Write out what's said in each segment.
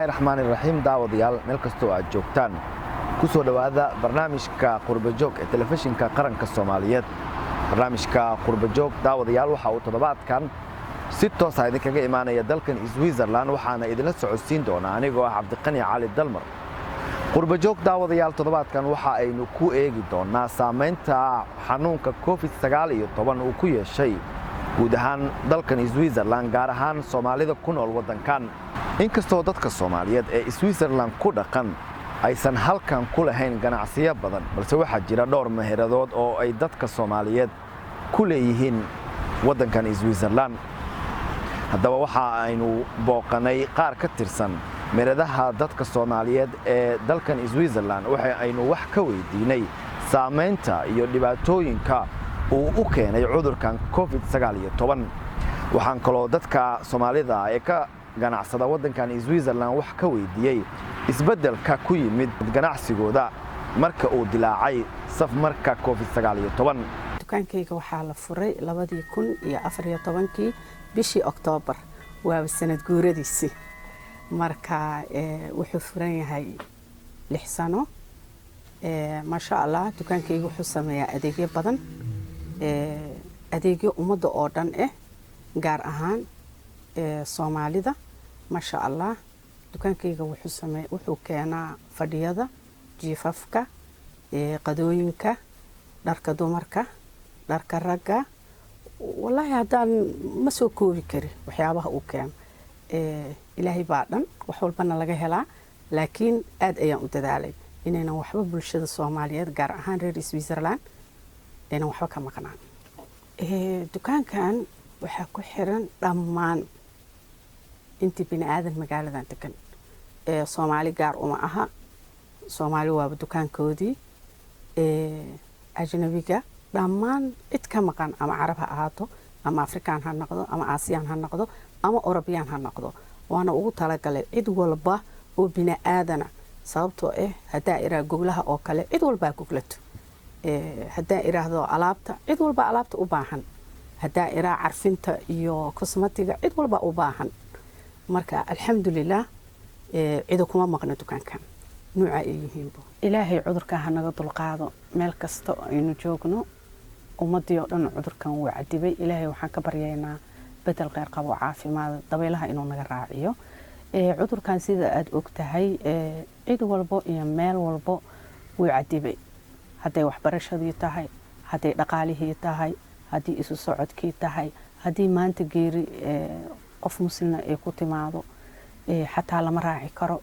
الرحمن الرحيم daawadayaal meel kastoo aad joogtaan ku soo dhawaada barnaamijka qurbajoog ee telefishinka qaranka Soomaaliyeed barnaamijka qurbajoog daawadayaal waxa uu toddobaadkan si toos ah idinkaga imaanaya dalkan Switzerland waxaana idinla socodsiin doonaa anigoo ah Cabdiqani Cali Dalmar qurbajoog daawadayaal toddobaadkan waxa aynu ku eegi doonaa saameynta xanuunka COVID-19 uu ku yeeshay guud ahaan dalkan Switzerland gaar ahaan Soomaalida ku nool wadankan inkastoo dadka Soomaaliyeed ee Switzerland ku dhaqan aysan halkan ku lahayn ganacsiyo badan balse waxa jira dhowr meheradadood oo ay dadka Soomaaliyeed ku leeyihiin wadankan Switzerland haddaba waxa aynu booqanay qaar ka tirsan meheradaha dadka Soomaaliyeed ee dalkan Switzerland waxa aynu wax ka weydiinay saameynta iyo dhibaatooyinka uu u keenay cudurkan COVID-19 waxaan kaloo dadka Soomaalida ee ka ganacsada wadankan Switzerland wax ka weydiiyay isbeddelka ku yimid ganacsigooda marka uu dilaacay safmarka COVID-19 dukaankayga waxaa la furay 2014 bishii Oktoobar waa sanad guuradiisii marka wuxuu furan yahay 6 sano ma sha Allah dukaankayga wuxuu sameeyaa adeegyo badan adeegyo umada oo dhan gaar ahaan Soomaalida ma sha Allah dukaankayga wuxuu keenaa fadhiyada jiifafka qadooyinka dharka dumarka dharka ragga wallahi hadaan ma soo koobi kari waxyaabaha uu keen ilaahay baa dhan wax walbana laga helaa laakiin aad ayaan u dadaalay inaynan waxba bulshada Soomaaliyeed gaar ahaan reer Switzerland inaan waxba ka maqnaan dukaankan waxa ku xiran dhammaan intii bini'aadan magaaladan degan Soomaali gaar uma aha Soomaali waa dukaankoodii ajnabiga dhammaan cid ka maqan ama Carab ha ahaato ama Afrikaan ha noqdo ama Aasiyaan ha noqdo ama Eurobiyaan ha noqdo waana ugu talagalay cid walba oo bini'aadana sababtoo hadaa iraa goglaha oo kale cid walba goglato hadaa iraahdo alaabta cid walba alaabta u baahan hadaa iraa carfinta iyo cosmetiga cid walba u baahan marka alxamdulillah cid kuma maqna dukaankan nooca ay yihiinba ilaahay cudurka ha naga dulqaado meel kasta aynu joogno ummadii oo dhan cudurkan wuu cadibay ilaahay waxaan ka baryaynaa bedel qeyr qabo caafimaad dabeelaha inuu naga raaciyo cudurkan sida aad ogtahay cid walba iyo meel walba wuu cadibay haday waxbarashadii tahay haday dhaqaalihii tahay haddii isu socodkii tahay haddii maanta geeri qof muslimna ay ku timaado xataa lama raaci karo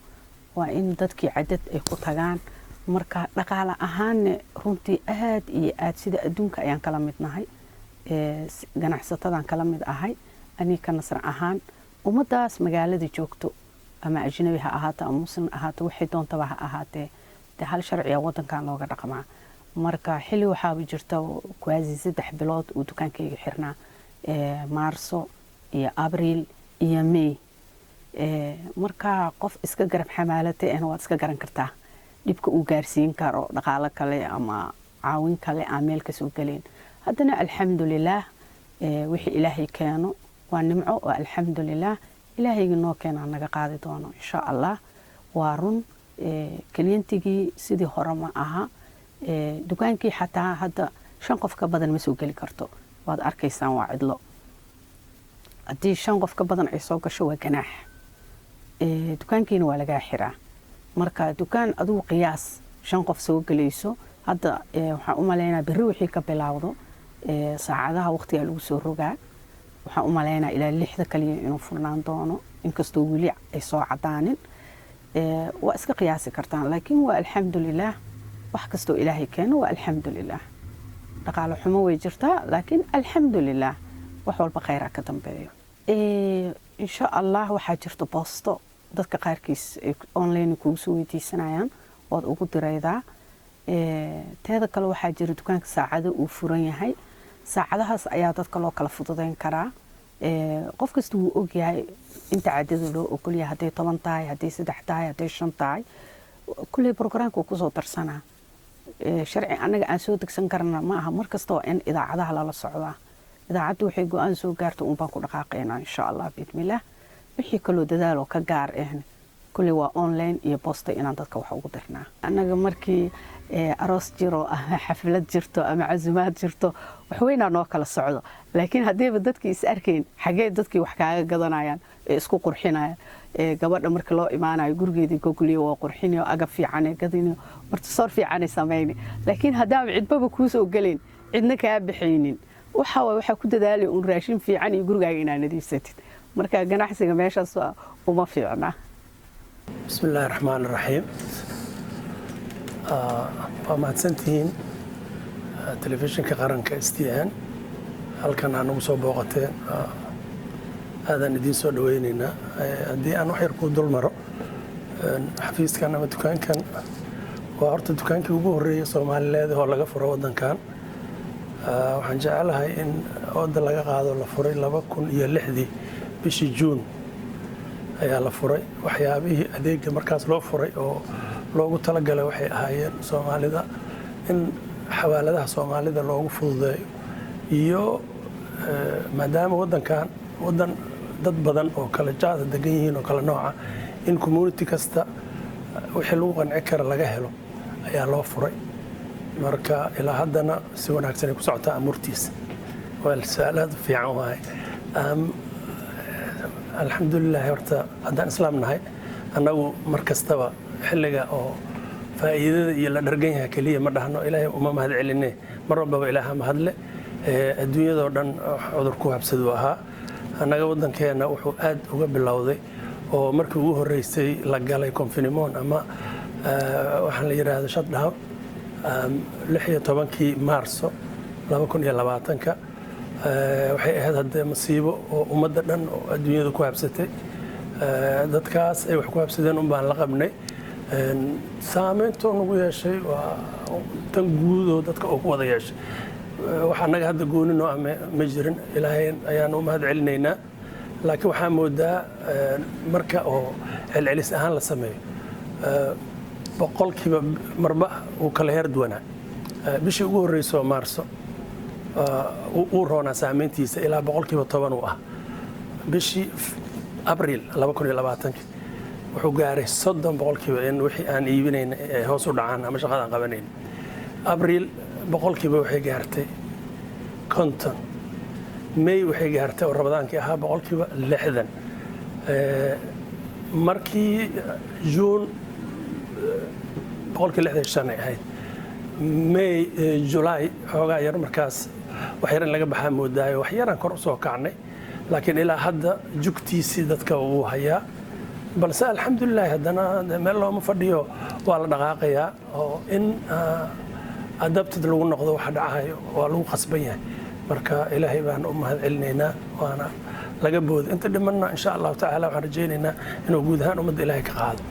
waa in dadkii cadad ay ku tagaan marka dhaqaale ahaan runtii aad iyo aad sida adduunka ayaan kala mid nahay ganacsatadan kala mid ahay aniga nasr ahaan ummadaas magaalada joogto ama ajnabi ha ahaato ama muslim ahaato waxay doontaba ha ahaatee hal sharciga wadankan looga dhaqmaa marka xilli waxaa jirta quasi 3 bilood uu dukaankayga xirnaa Maarso iyo Abriil iyo May marka qof iska garab xamaalatay ana waad iska garan kartaa dibka uu gaarsiin karo dhaqaale kale ama caawin kale aameel ka soo galeen haddana alxamdulillah wixii ilaahay keeno waa nimco oo alxamdulillah ilaahayga noo keena naga qaadi doono insha Allah waa run klientigii sidii hore ma aha dukaankii xataa hadda 5 qof ka badan ma soo gali karto waad arkaysaan waa cidlo haddii 5 qof ka badan ay soo gasho waa ganaax dukaankiina waa laga xiraa marka dukaan aduu qiyaas 5 qof soo galayso hadda waxaan u maleynaa berri wixii ka bilaawdo saacadaha waqtiga lagu soo rogaa waxaan u maleynaa ilaa 6 kaliya inuu furnaan doono inkastoo wili ay soo cadaanin waa iska qiyaasi kartaan laakiin waa alxamdulillah wax kasto ilaahay keeno waa alxamdulillah dhaqaale xumo way jirtaa laakiin alxamdulillah wax walba khayr ka dambeeyo insha Allah waxa jirto posto dadka qaarkiis online ku soo weydiisanayaan oo ugu dirayda teeda kale waxa jira dukaanka saacado uu furan yahay saacadahaas ayaa dadka loo kala fududeyn karaa qof kasta uu og yahay inta cadada loo ogol yahay haday 10 tahay haday 3 tahay haday 5 tahay kulli programka ku soo darsanaa sharci anaga aan soo degsan karna ma aha markasta in idaacadaha la socdaa idaacadu waxay go'aan soo gaarto baan ku dhaqaaqeynaa insha Allah bismillah wixii kale dadaal oo ka gaar kulli waa online iyo posta inaan dadka wax ugu dirnaa annaga markii aroos jiro ama xaflad jirto ama casumaad jirto wax weynaa noo kala socdo laakiin haddiiba dadkii is arkayn xagee dadkii wax kaaga gadanayaan ee isku qurxinayaan gabadha marka loo imaanayo gurigeedii gogliyo waa qurxinayo agab fiican ee gadinayo martisoor fiican ee sameeyni laakiin haddaan cidbaba kuu soo galin cidna kaa bixaynin waxa ku dadaalay un raashin fiican iyo gurigaaga inaad nadiifsatid marka ganacsiga meeshaas uma fiicna bismillaahi raxmaani raxiim waa mahadsantihiin telefishinka qaranka STN halkan aan ugu soo booqateen aadaan idiin soo dhawaynaynaa haddii aan wax yar ku dul maro xafiiskan ama dukaankan waa horta dukaankii ugu horreeyay Soomaaliyeed oo laga furo waddankan waxaan jecelahay in wadda laga qaado la furay 2006 bishii Juun ayaa la furay waxyaabihii adeega markaas loo furay oo loogu talagalay waxay ahaayeen Soomaalida in xawaaladaha Soomaalida loogu fududeeyo iyo maadaama waddankan waddan dad badan oo kala jaad degan yihiin oo kala nooca in community kasta wixii lagu qanci kara laga helo ayaa loo furay marka ilaa haddana si wanaagsan ay ku socotaa amurtiisa waa su'aalaad fiican waay alxamdulilah horta haddaan islaam nahay annagu mar kastaba xilliga oo faa'iidada iyo la dhargan yahay keliya ma dhahno ilaahay uma mahad celinee mar walbaba ilaaha mahadle adduunyadoo dhan cudur ku habsaduu ahaa annaga waddankeena wuxuu aad uga bilowday oo markii ugu horreysay la galay confinement ama waxaan la yidhaahdo shutdown 16 Maarso 2020 waxay ahayd haddee masiibo oo ummadda dhan oo adduunyada ku habsatay dadkaas ay wax ku habsadeen un baan la qabnay saameyntoo nagu yeeshay waa tan guud oo dadka uu ku wada yeeshay wax annaga hadda gooni noo ah ma jirin ilaahay ayaan u mahad celinaynaa laakiin waxaa moodaa marka oo celcelis ahaan la sameeyo boqolkiiba marba uu kala heer duwanaa bishii ugu horreysay Maarso uu roonaa saameyntiisa ilaa boqolkiiba 10 uu ah bishii Abriil 2020 wuxuu gaaray 30% in wixii aan iibinayn hoos u dhacaan ama shaqadaan qabanayn Abriil boqolkiiba waxay gaartay 50 May waxay gaartay oo Ramadaankii ahaa boqolkiiba 60 markii Juun boqolkiiba 65 ay ahayd May July xoogaa yar markaas wax yar in laga baxaa moodaayo wax yaraan kor u soo kacnay laakiin ilaa hadda jugtiisii dadka uu hayaa balse alxamdulilah haddana meel looma fadhiyo waa la dhaqaaqayaa oo in adabtid lagu noqdo waxa dhacayo waa lagu qasban yahay marka ilaahay baan u mahad celinaynaa waana laga boodo inta dhimanna insha Allah tacaala waxaan rajaynaynaa inuu guud ahaan ummadda ilaahay ka qaado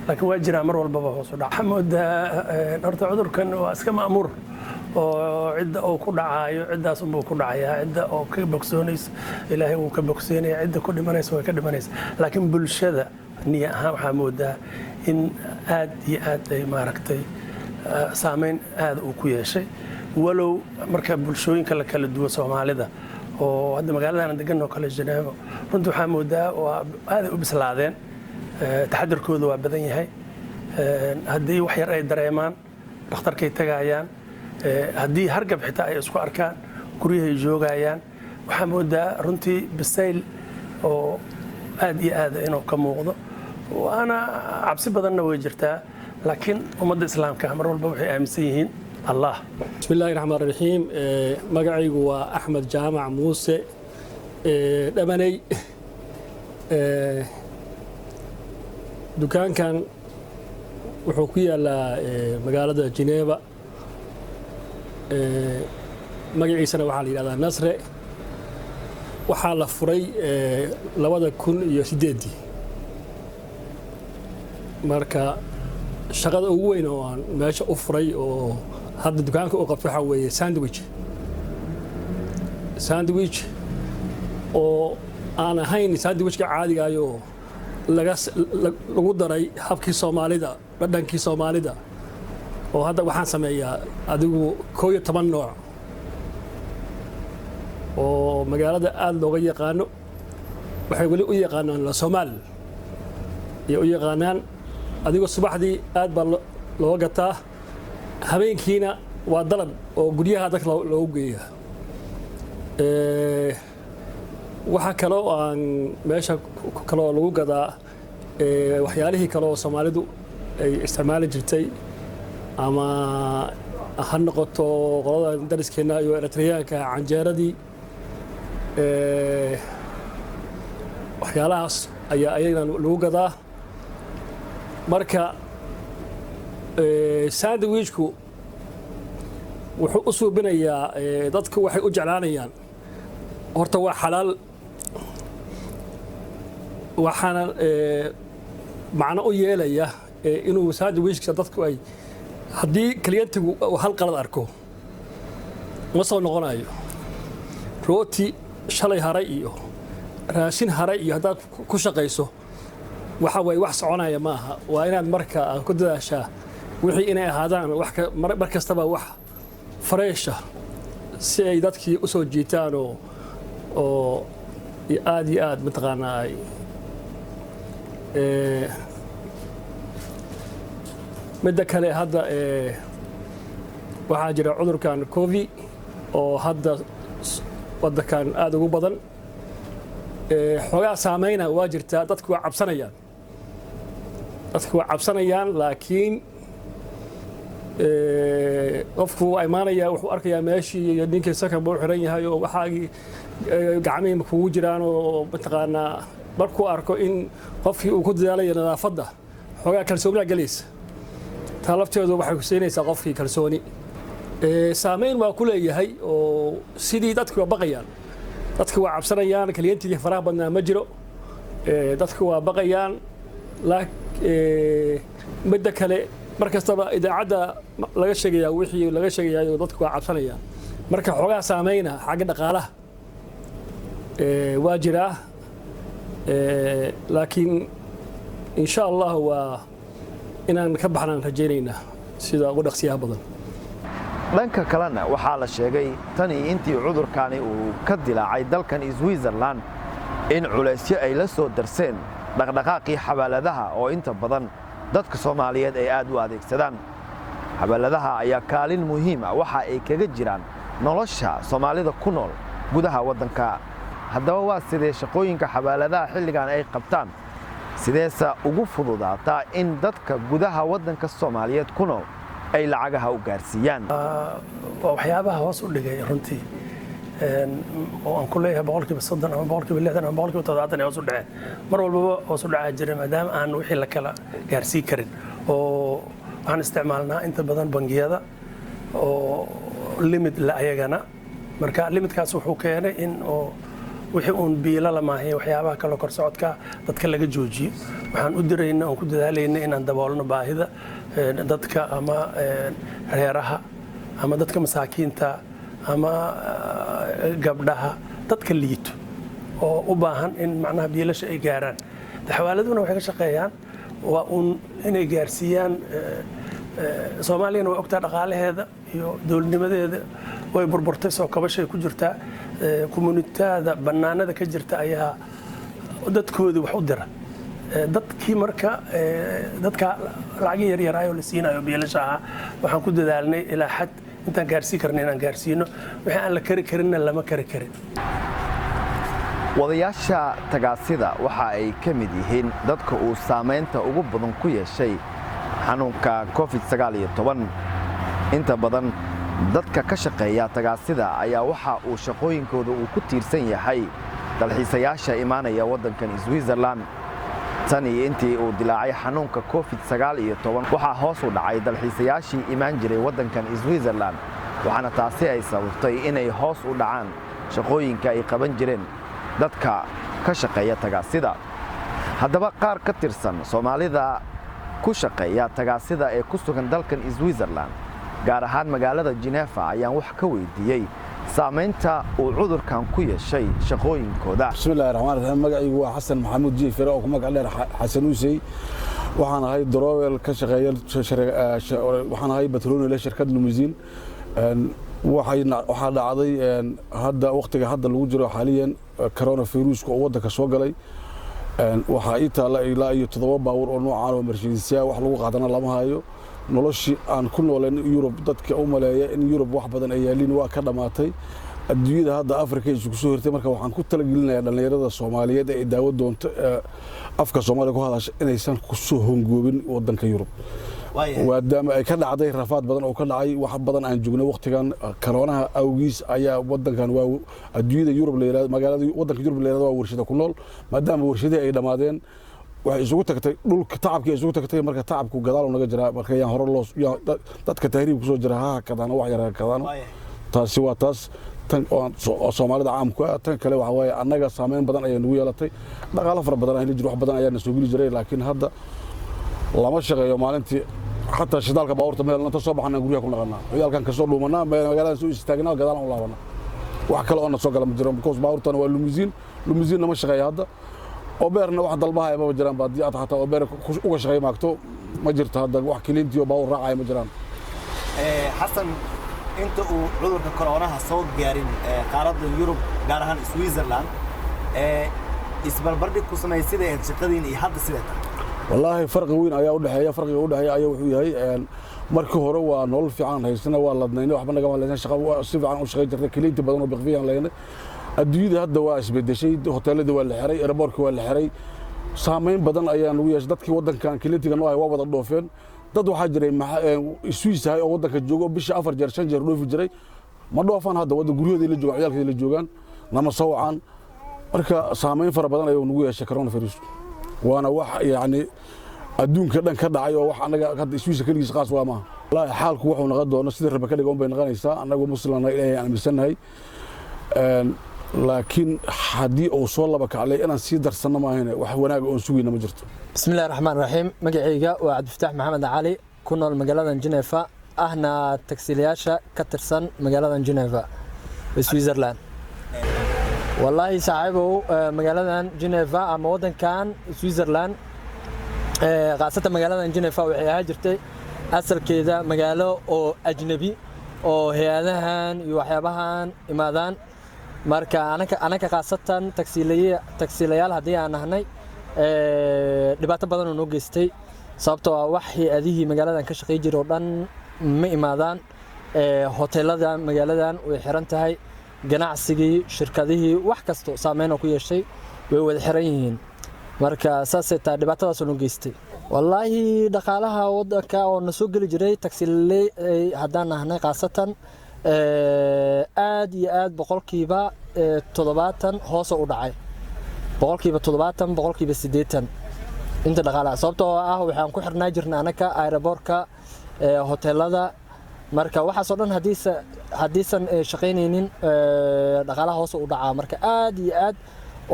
laakiin waa jiraa mar walbaba hoos u dhac xamooda horta cudurkan waa iska ma'muur oo cidda uu ku dhacayo ciddaas unbuu ku dhacayaa cidda oo ka bogsoonayso ilaahay wuu ka bogsoonaya cidda ku dhimanayso way ka dhimanaysa laakiin bulshada niya ahaan waxaa moodaa in aad iyo aad ay maaragtay saameyn aad uu ku yeeshay walow marka bulshooyinka la kala duwan Soomaalida oo hadda magaalada aan degan oo kale Janaabo runtii waxaa moodaa waa aad u bislaadeen taxadarkooda waa badan yahay haddii wax yar ay dareemaan dhakhtarkay tagayaan haddii hargab xitaa ay isku arkaan guryahay joogayaan waxaa moodaa runtii bisayl oo aad iyo aad inuu ka muuqdo waana cabsi badanna way jirtaa laakiin ummadda islaamka mar walba waxay aaminsan yihiin Allah bismillaahi raxmaani raxiim magacaygu waa Axmed Jaamac Muuse dhamanay dukaankan wuxuu ku yaalaa magaalada Geneva magaciisana waxaa la yidhahdaa Nasre waxaa la furay 2008 marka shaqada ugu weyn oo aan meesha u furay oo hadda dukaanka u qabto waxaa weeye sandwich oo aan ahayn sandwichka caadiga ayoo lagu daray habkii Soomaalida dhadhankii Soomaalida oo hadda waxaan sameeyaa adigu 11 nooc oo magaalada aad looga yaqaano waxay wali u yaqaanaan la Soomaal iyo u yaqaanaan adigoo subaxdii aad baa loo gataa habeenkiina waa dalab oo guryaha dadka loogu geeya waxa kale oo aan meesha kale oo lagu gadaa waxyaalihii kale oo Soomaalidu ay isticmaali jirtay ama ha noqoto qolada dariskeena iyo Eritreyaanka canjeeradii waxyaalahaas ayaa ayagana lagu gadaa marka sandwichku wuxuu u suubinayaa dadku waxay u jeclaanayaan horta waa xalaal waxaana macno u yeelaya inuu sandwichka dadku ay haddii kliyantigu hal qalad arko ma soo noqonayo rooti shalay haray iyo raashin haray iyo haddaad ku shaqayso waxa way wax soconaya ma aha waa inaad marka ku dadaashaa wixii inay ahaadaan wax mar kastaba wax fresh si ay dadkii u soo jiitaan oo aad mataqaanaa midda kale hadda waxaa jira cudurkan covid oo hadda waddankan aad ugu badan xogaa saameyna waa jirtaa dadku waa cabsanayaan laakiin qofku waa imaanaya wuxuu arkayaa meeshii iyo ninkii sakan buu xiran yahay oo waxaagii gacmihiima kugu jiraan oo mataqaanaa markuu arko in qofkii uu ku dadaalayo nadaafadda xogaa kalsoonida galaysa taa lafteedu waxay ku siinaysaa qofkii kalsooni saameyn waa ku leeyahay oo sidii dadku waa baqayaan dadku waa cabsanayaan kliyantigii faraha badnaa ma jiro dadku waa baqayaan midda kale mar kastaba idaacadda laga sheegayaa wixii laga sheegayaa dadku waa cabsanayaan marka xogaa saameyna xagga dhaqaalaha waa jiraa laakiin insha Allah waa inaan ka baxnaan rajaynaynaa sida ugu dhaqsiyaha badan dhanka kalena waxaa la sheegay tani intii cudurkani uu ka dilaacay dalkan Switzerland in culaysyo ay la soo darseen dhaqdhaqaaqii xawaaladaha oo inta badan dadka Soomaaliyeed ay aad u adeegsadaan xawaaladaha ayaa kaalin muhiim ah waxa ay kaga jiraan nolosha Soomaalida ku nool gudaha waddanka haddaba waa sidee shaqooyinka xawaaladaha xilligan ay qabtaan sideesa ugu fududaataa in dadka gudaha waddanka Soomaaliyeed ku nool ay lacagaha u gaarsiiyaan waxyaabaha hoos u dhigay runtii oo aan ku leeyahay 30% ama 60% ama 70% hoos u dhacay mar walba hoos u dhacay jiray maadaama aan wixii la kala gaarsiin karin oo aan isticmaalnaa inta badan bangiyada oo limit la ayagana marka limitkaas wuxuu keenay in oo wixii uun biila la maahay waxyaabaha kala kor socodka dadka laga joojiyo waxaan u diraynaa oo ku dadaalayna inaan daboolno baahida dadka ama reeraha ama dadka masaakiinta ama gabdhaha dadka liito oo u baahan in macnaha biilasha ay gaaraan xawaaladuna waxay ka shaqeeyaan waa inay gaarsiiyaan Soomaaliyana waa ogtaa dhaqaalaheeda iyo dawladnimadeeda way burburtay soo kabashay ku jirtaa komunitada banaanada ka jirta ayaa dadkooda wax u dira dadkii marka dadka lacag yar yar ayo la siinayo biilasha waxaan ku dadaalnay ilaa xad intaan gaarsiin karnay inaan gaarsiino wixii aan la kari karinna lama kari karin wadayaasha tagaasida waxa ay ka mid yihiin dadka uu saameynta ugu badan ku yeeshay xanuunka COVID-19 inta badan dadka ka shaqeeya tagaasida ayaa waxa uu shaqooyinkooda uu ku tiirsan yahay dalxiisayaasha imaanaya waddankan Switzerland tani intii uu dilaacay xanuunka COVID-19 waxa hoos u dhacay dalxiisayaashii imaan jiray waddankan Switzerland waxaana taasi ay sababtay inay hoos u dhacaan shaqooyinka ay qaban jireen dadka ka shaqeeya tagaasida haddaba qaar ka tirsan Soomaalida ku shaqeeya tagaasida ee ku sugan dalkan Switzerland gaar ahaan magaalada Geneva ayaan wax ka weydiiyay saameynta uu cudurkan ku yeeshay shaqooyinkooda bismillaahir rahmaanir rahiim magacaygu waa Xasan Maxamuud Jiifir oo ku magac dheer Xasan Uusay waxaan ahay darowel ka shaqeeya waxaan ahay batroonile shirkad Limousine waxa dhacday hadda waqtiga hadda lagu jiro xaliyan coronavirus oo waddanka soo galay waxaa ii taalla ilaa iyo 7 baawur oo noocaan oo Mercedes wax lagu qaadana lama hayo noloshii aan ku nooleen Yurub dadka u maleeya in Yurub wax badan ay yaaliin waa ka dhamaatay adduunyada hadda Afrika isugu soo hirtay marka waxaan ku talagelinayaa dhalinyarada Soomaaliyeed ee daawo doonta afka Soomaaliga ku hadasha inaysan ku soo hongoobin wadanka Yurub waadaama ay ka dhacday rafaad badan oo ka dhacay wax badan aan joogno waqtigan corona awgiis ayaa wadankan waa adduunyada Yurub leeyahay magaalada wadanka Yurub leeyahay waa warshada ku nool maadaama warshadaha ay dhamaadeen waxay isugu tagtay dhulka tacabkii isugu tagtay marka tacabku gadaal naga jira marka yaan hore loo dadka tahriib ku soo jira kadana wax yar kadana taasi waa taas tan oo Soomaalida caamku ah tan kale waxa way annaga saameyn badan ayay nagu yeelatay dhaqaale fara badan ay jiro wax badan ayaa soo geli jiray laakiin hadda lama shaqeeyo maalintii حتى شدالك باورت مeel inta soo baxna guriga ku naqana ciyalkan ka soo dhuumanaa magaalada soo istaagnaa gadaal u laabana wax kale oo na soo galan jiro because baawrtan waa limousine ma shaqeeyo hadda oo beerna wax dalbaha ma jiraan baadii aad oo beer uga shaqeey maagto ma jirto hadda wax kiliintiyo baawr raacay ma jiraan xasan inta uu cudurka corona soo gaarin qaaradda Yurub gaar ahaan Switzerland isbarbardhig ku sameeyay shaqadiin iyo hadda sidee والله فرق وين ayaa u dhaxeeya farqiga u dhaxeeya ayaa wuxuu yahay markii hore waa nolol fiican haysana waa ladnaynay waxba naga walaashan shaqo si fiican u shaqeey jirtay kaliinti badan oo biqfiyan leeyahay adduunyada hadda waa isbedeshay hoteelada waa la xiray airportka waa la xiray saameyn badan ayaa nagu yeeshay dadkii wadankan kaliintiga noo waa wada dhoofeen dad waxa jiray Swiss ah oo wadanka joogo bisha 4 jeer 5 jeer dhoofi jiray ma dhoofan hadda wada guriyada la joogan ciyalkii la joogan nama sawcan marka saameyn fara badan ayaa nagu yeeshay coronavirus وانا wax yaani adduunka dhan ka dhacay oo wax anaga hadda Swiss kaligiis qaas waa ma wallahi xaalku wuxuu naga doono sidii raba ka dhigan bay noqonaysaa anagu muslimna ilaahay aan miisanahay laakiin hadii uu soo laba kaclay inaan si darsano ma ahayna wax wanaag oo sugayna ma jirto bismillaahir rahmaanir rahiim magacayga waa Cabdifataax Maxamed Cali ku nool magaalada Geneva ahna taksiilayaasha ka tirsan magaalada Geneva Switzerland والله صاحبه مقالة جنيفا أما ودن كان سويسرلاند خاصة مقالة جنيفا وحي هاجرتي أصل كذا مقالة أو أجنبي أو هيادهان يوحيبهان إمادان ماركا أنا كخاصة تكسيليال هدي أنا هني دبعت بدن ونوجستي صابته وحي هذه مقالة كشقي جرودان ما إمادان هوتيلada magaaladan way xiran tahay ganacsigii shirkadihii wax kasto saameyn ku yeeshay way wada xiran yihiin marka saasay taa dhibaatadaas oo geystay wallahi dhaqaalaha wadanka oo na soo gali jiray taksiilay hadaan ahnay qaasatan aad iyo aad boqolkiiba 70 hoos u dhacay boqolkiiba 70 boqolkiiba 80 inta dhaqaalaha sababtoo ah waxaan ku xirnaa jirnaa anaka aeroboortka hoteelada marka waxa soo dhan hadiisan shaqeynaynin dhaqaalaha hoos u dhacaa marka aad iyo aad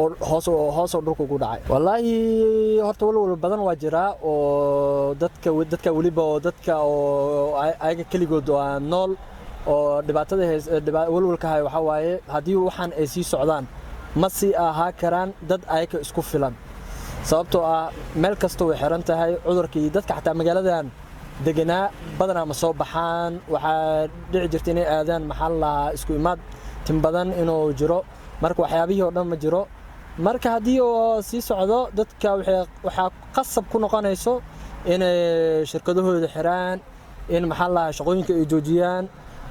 oo hoos dhulka ugu dhacay wallahi horta walwal badan waa jira oo dadka waliba oo dadka oo ayaga kaligood oo nool oo dhibaatada walwalka hay waxa waaye hadii waxaan ay sii socdaan ma si aha karaan dad ayaga isku filan sababtoo ah meel kasto way xiran tahay cudurkii dadka xataa magaaladan deganaa badanaa ma soo baxaan waxa dhici jirtay inay aadaan maxal la isku imaad tin badan inuu jiro marka waxyaabihii oo dhan ma jiro marka hadii oo sii socdo dadka waxa qasab ku noqonayso in shirkadahooda xiraan in maxal la shaqooyinka ay joojiyaan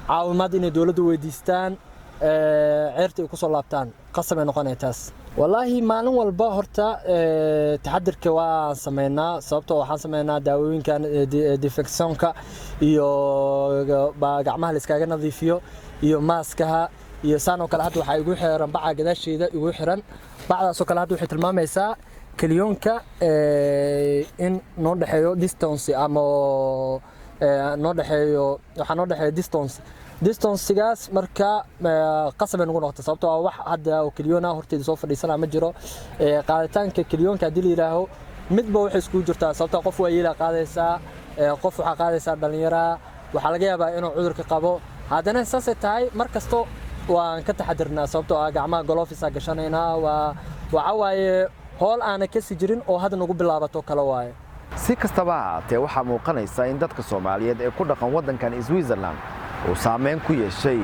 caawimaad in dawladdu weydiistaan ceerta ay ku soo laabtaan qasab ay noqonaytaas والله maalin walba horta taxadirka waa sameynaa sababtoo waxaan sameynaa daawooyinkan disinfectionka iyo gacmaha la iskaga nadiifiyo iyo maaskaha iyo saano kale hadda waxa igu xiran baca gadaasheeda igu xiran bacdaas oo kale hadda waxay tilmaamaysaa kaliyoonka in noo dhaxeeyo distance ama noo dhaxeeyo waxa noo dhaxeeyo distancesigaas marka qasab ay nagu noqoto sababtoo ah wax hadda oo kaliyoona horteeda soo fadhiisana ma jiro qaaditaanka kaliyoonka hadii la yiraaho midba waxay isku jirtaa sababtoo qof waa yeela qaadaysaa qof waxa qaadaysaa dhalinyaro waxa laga yaabaa inuu cudurka qabo haddana saasay tahay markasto waan ka taxadirnaa sababtoo ah gacmaha gloves gashanayna waxa waaye hool aan ka sii jirin oo hadda nagu bilaabato kala waaye si kastaba ahaatee waxaa muuqanaysa in dadka Soomaaliyeed ee ku dhaqan wadankan Switzerland uu saameyn ku yeeshay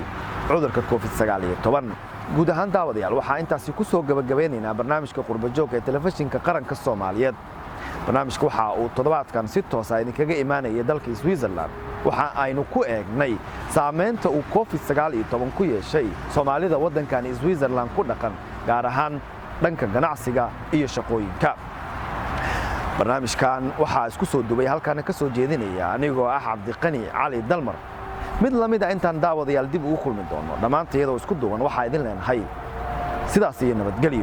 cudurka COVID-19 guud ahaan daawadayaal waxaa intaasi ku soo gabagabeynaynaa barnaamijka qurbajoog ee telefishinka qaranka Soomaaliyeed. barnaamijku waxa uu toddobaadkan si toos ah idinkaga imaanaya dalka Switzerland. waxa aynu ku eegnay saameynta uu COVID-19 ku yeeshay Soomaalida waddankan Switzerland ku dhaqan, gaar ahaan dhanka ganacsiga iyo shaqooyinka. barnaamijkan waxaa isku soo dubay halkaana ka soo jeedinaya anigoo ah Cabdiqani Cali Dalmar. mid la mid ah intaan daawadayaal dib ugu kulmi doono dhammaanteedoo isku duwan waxaa idin leenahay sidaas iyo nabadgelyo.